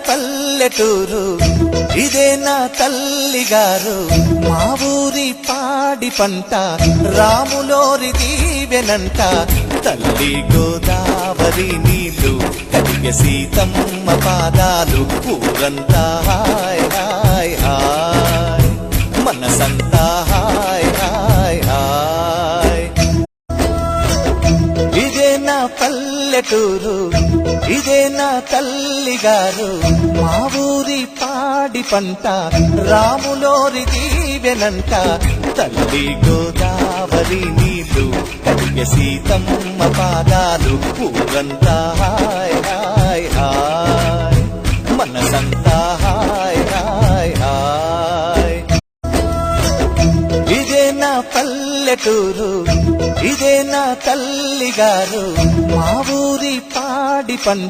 పల్లెటూరు ఇదే నా తల్లిగారు మా ఊరి పాడి పంట రాములోరి దీవెనంట తల్లి గోదావరి నీళ్ళు కడిగే సీతమ్మ పాదాలు ఊరంతా హాయ్ హాయ్ హాయ్ మనసంతా హాయ్ హాయ్ హాయ్ ఇదే నా పల్లెటూరు ఇదే నా తల్లిగారు మా ఊరి పాడి పంట రాములోరి దీవెనంట తల్లి గోదావరి నీళ్ళు కడిగే సీతమ్మ పాదాలు ఊరంతా హాయ్ హాయ్ హాయ్ మనసంతా హాయ్ హాయ్ హాయ్ ఇదే నా పల్లెటూరు ఇదే నా తల్లిగారు మా ఊరి పాడి పంట